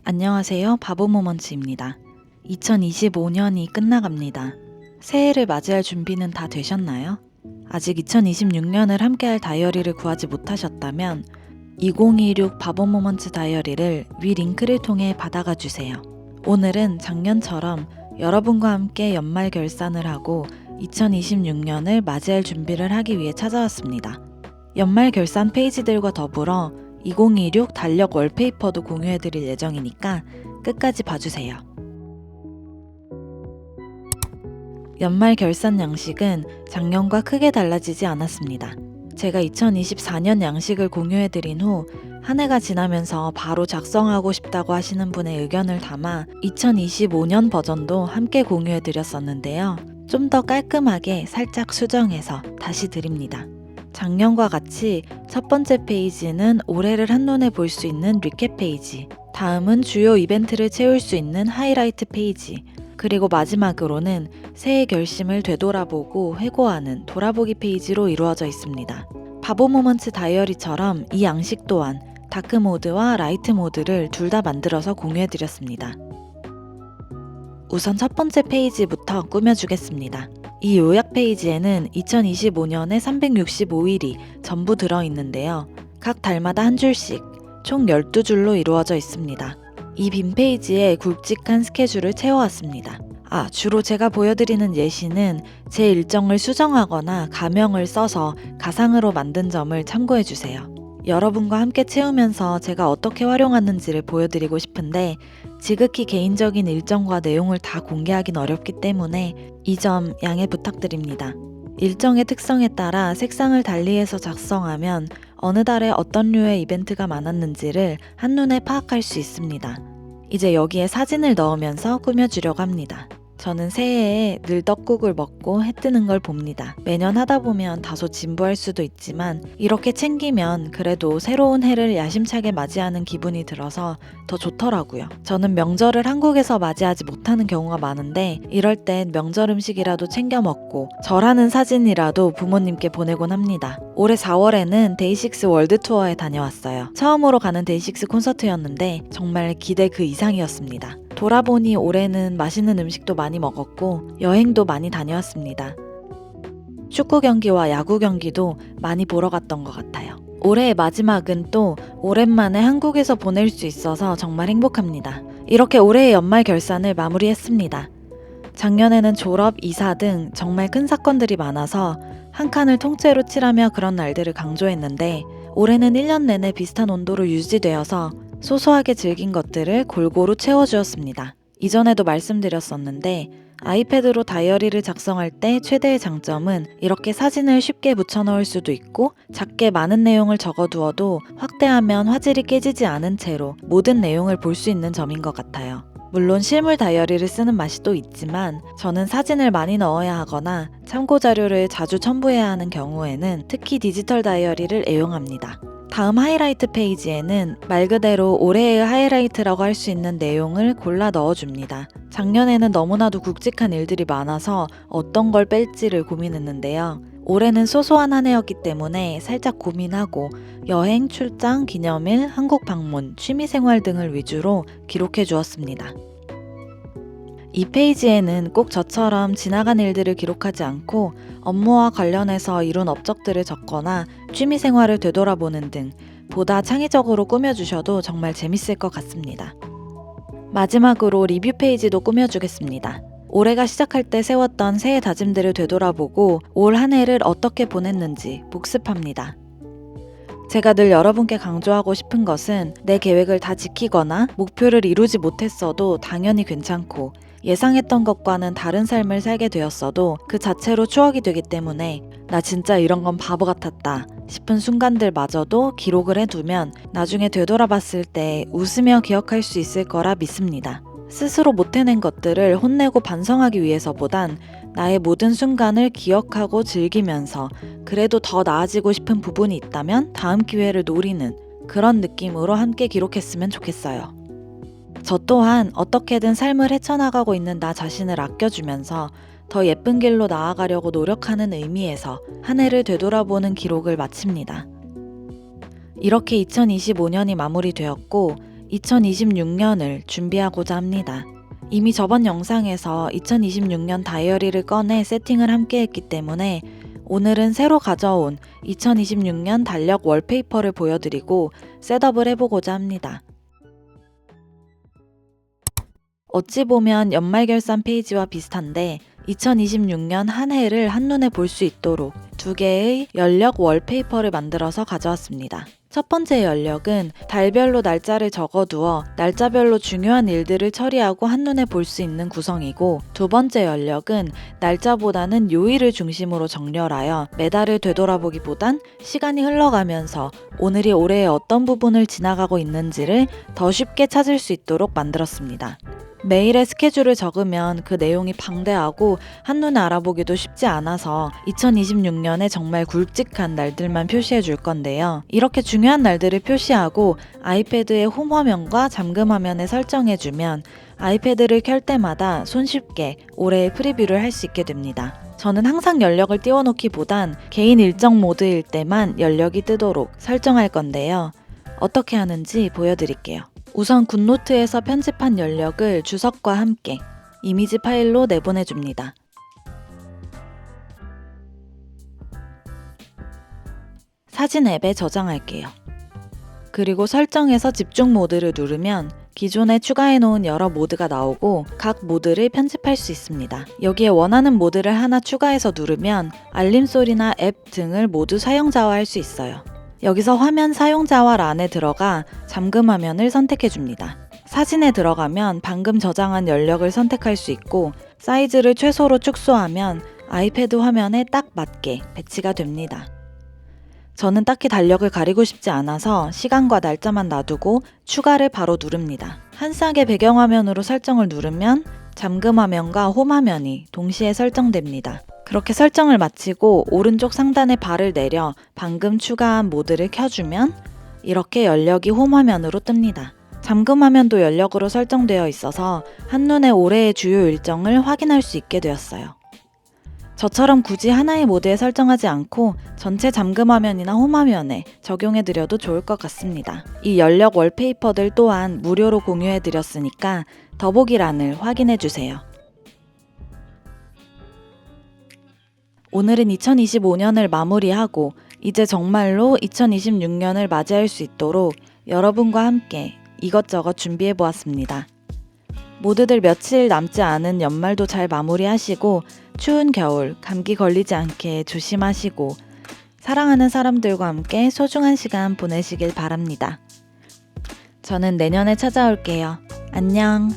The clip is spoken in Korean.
안녕하세요. 바보모먼츠입니다. 2025년이 끝나갑니다. 새해를 맞이할 준비는 다 되셨나요? 아직 2026년을 함께할 다이어리를 구하지 못하셨다면 2026 바보모먼츠 다이어리를 위 링크를 통해 받아가 주세요. 오늘은 작년처럼 여러분과 함께 연말 결산을 하고 2026년을 맞이할 준비를 하기 위해 찾아왔습니다. 연말 결산 페이지들과 더불어 2026 달력 월페이퍼도 공유해드릴 예정이니까 끝까지 봐주세요. 연말 결산 양식은 작년과 크게 달라지지 않았습니다. 제가 2024년 양식을 공유해드린 후 한 해가 지나면서 바로 작성하고 싶다고 하시는 분의 의견을 담아 2025년 버전도 함께 공유해드렸었는데요. 좀 더 깔끔하게 살짝 수정해서 다시 드립니다. 작년과 같이 첫 번째 페이지는 올해를 한눈에 볼 수 있는 리캡 페이지, 다음은 주요 이벤트를 채울 수 있는 하이라이트 페이지, 그리고 마지막으로는 새해 결심을 되돌아보고 회고하는 돌아보기 페이지로 이루어져 있습니다. 바보모먼츠 다이어리처럼 이 양식 또한 다크 모드와 라이트 모드를 둘 다 만들어서 공유해드렸습니다. 우선 첫 번째 페이지부터 꾸며주겠습니다. 이 요약 페이지에는 2025년에 365일이 전부 들어있는데요. 각 달마다 한 줄씩 총 12줄로 이루어져 있습니다. 이 빈 페이지에 굵직한 스케줄을 채워왔습니다. 주로 제가 보여드리는 예시는 제 일정을 수정하거나 가명을 써서 가상으로 만든 점을 참고해주세요. 여러분과 함께 채우면서 제가 어떻게 활용하는지를 보여드리고 싶은데 지극히 개인적인 일정과 내용을 다 공개하긴 어렵기 때문에 이 점 양해 부탁드립니다. 일정의 특성에 따라 색상을 달리해서 작성하면 어느 달에 어떤 류의 이벤트가 많았는지를 한눈에 파악할 수 있습니다. 이제 여기에 사진을 넣으면서 꾸며주려고 합니다. 저는 새해에 늘 떡국을 먹고 해 뜨는 걸 봅니다. 매년 하다 보면 다소 진부할 수도 있지만 이렇게 챙기면 그래도 새로운 해를 야심차게 맞이하는 기분이 들어서 더 좋더라고요. 저는 명절을 한국에서 맞이하지 못하는 경우가 많은데 이럴 땐 명절 음식이라도 챙겨 먹고 절하는 사진이라도 부모님께 보내곤 합니다. 올해 4월에는 데이식스 월드 투어에 다녀왔어요. 처음으로 가는 데이식스 콘서트였는데 정말 기대 그 이상이었습니다. 돌아보니 올해는 맛있는 음식도 많이 먹었고 여행도 많이 다녀왔습니다. 축구 경기와 야구 경기도 많이 보러 갔던 것 같아요. 올해의 마지막은 또 오랜만에 한국에서 보낼 수 있어서 정말 행복합니다. 이렇게 올해의 연말 결산을 마무리했습니다. 작년에는 졸업, 이사 등 정말 큰 사건들이 많아서 한 칸을 통째로 칠하며 그런 날들을 강조했는데 올해는 1년 내내 비슷한 온도로 유지되어서 소소하게 즐긴 것들을 골고루 채워주었습니다. 이전에도 말씀드렸었는데 아이패드로 다이어리를 작성할 때 최대의 장점은 이렇게 사진을 쉽게 붙여넣을 수도 있고 작게 많은 내용을 적어두어도 확대하면 화질이 깨지지 않은 채로 모든 내용을 볼 수 있는 점인 것 같아요. 물론 실물 다이어리를 쓰는 맛이 또 있지만 저는 사진을 많이 넣어야 하거나 참고 자료를 자주 첨부해야 하는 경우에는 특히 디지털 다이어리를 애용합니다. 다음 하이라이트 페이지에는 말 그대로 올해의 하이라이트라고 할 수 있는 내용을 골라 넣어줍니다. 작년에는 너무나도 굵직한 일들이 많아서 어떤 걸 뺄지를 고민했는데요. 올해는 소소한 한 해였기 때문에 살짝 고민하고 여행, 출장, 기념일, 한국 방문, 취미생활 등을 위주로 기록해 주었습니다. 이 페이지에는 꼭 저처럼 지나간 일들을 기록하지 않고 업무와 관련해서 이룬 업적들을 적거나 취미생활을 되돌아보는 등 보다 창의적으로 꾸며주셔도 정말 재밌을 것 같습니다. 마지막으로 리뷰 페이지도 꾸며주겠습니다. 올해가 시작할 때 세웠던 새해 다짐들을 되돌아보고 올 한 해를 어떻게 보냈는지 복습합니다. 제가 늘 여러분께 강조하고 싶은 것은 내 계획을 다 지키거나 목표를 이루지 못했어도 당연히 괜찮고 예상했던 것과는 다른 삶을 살게 되었어도 그 자체로 추억이 되기 때문에 나 진짜 이런 건 바보 같았다 싶은 순간들마저도 기록을 해두면 나중에 되돌아봤을 때 웃으며 기억할 수 있을 거라 믿습니다. 스스로 못 해낸 것들을 혼내고 반성하기 위해서보단 나의 모든 순간을 기억하고 즐기면서 그래도 더 나아지고 싶은 부분이 있다면 다음 기회를 노리는 그런 느낌으로 함께 기록했으면 좋겠어요. 저 또한 어떻게든 삶을 헤쳐나가고 있는 나 자신을 아껴주면서 더 예쁜 길로 나아가려고 노력하는 의미에서 한 해를 되돌아보는 기록을 마칩니다. 이렇게 2025년이 마무리되었고 2026년을 준비하고자 합니다. 이미 저번 영상에서 2026년 다이어리를 꺼내 세팅을 함께 했기 때문에 오늘은 새로 가져온 2026년 달력 월페이퍼를 보여드리고 셋업을 해보고자 합니다. 어찌 보면 연말결산 페이지와 비슷한데 2026년 한 해를 한눈에 볼 수 있도록 두 개의 연력 월페이퍼를 만들어서 가져왔습니다. 첫 번째 연력은 달별로 날짜를 적어두어 날짜별로 중요한 일들을 처리하고 한눈에 볼 수 있는 구성이고, 두 번째 연력은 날짜보다는 요일을 중심으로 정렬하여 매달을 되돌아보기보단 시간이 흘러가면서 오늘이 올해의 어떤 부분을 지나가고 있는지를 더 쉽게 찾을 수 있도록 만들었습니다. 매일의 스케줄을 적으면 그 내용이 방대하고 한눈에 알아보기도 쉽지 않아서 2026년에 정말 굵직한 날들만 표시해 줄 건데요. 이렇게 중요한 날들을 표시하고 아이패드의 홈 화면과 잠금 화면에 설정해 주면 아이패드를 켤 때마다 손쉽게 올해의 프리뷰를 할 수 있게 됩니다. 저는 항상 연력을 띄워놓기보단 개인 일정 모드일 때만 연력이 뜨도록 설정할 건데요. 어떻게 하는지 보여드릴게요. 우선 굿노트에서 편집한 연력을 주석과 함께 이미지 파일로 내보내줍니다. 사진 앱에 저장할게요. 그리고 설정에서 집중 모드를 누르면 기존에 추가해놓은 여러 모드가 나오고 각 모드를 편집할 수 있습니다. 여기에 원하는 모드를 하나 추가해서 누르면 알림 소리나 앱 등을 모두 사용자화할 수 있어요. 여기서 화면 사용자와 란에 들어가 잠금 화면을 선택해 줍니다. 사진에 들어가면 방금 저장한 연력을 선택할 수 있고, 사이즈를 최소로 축소하면 아이패드 화면에 딱 맞게 배치가 됩니다. 저는 딱히 달력을 가리고 싶지 않아서 시간과 날짜만 놔두고 추가를 바로 누릅니다. 한 싹의 배경화면으로 설정을 누르면 잠금 화면과 홈 화면이 동시에 설정됩니다. 그렇게 설정을 마치고 오른쪽 상단에 발을 내려 방금 추가한 모드를 켜주면 이렇게 연력이 홈 화면으로 뜹니다. 잠금 화면도 연력으로 설정되어 있어서 한눈에 올해의 주요 일정을 확인할 수 있게 되었어요. 저처럼 굳이 하나의 모드에 설정하지 않고 전체 잠금 화면이나 홈 화면에 적용해드려도 좋을 것 같습니다. 이 연력 월페이퍼들 또한 무료로 공유해드렸으니까 더보기란을 확인해주세요. 오늘은 2025년을 마무리하고 이제 정말로 2026년을 맞이할 수 있도록 여러분과 함께 이것저것 준비해 보았습니다. 모두들 며칠 남지 않은 연말도 잘 마무리하시고 추운 겨울 감기 걸리지 않게 조심하시고 사랑하는 사람들과 함께 소중한 시간 보내시길 바랍니다. 저는 내년에 찾아올게요. 안녕.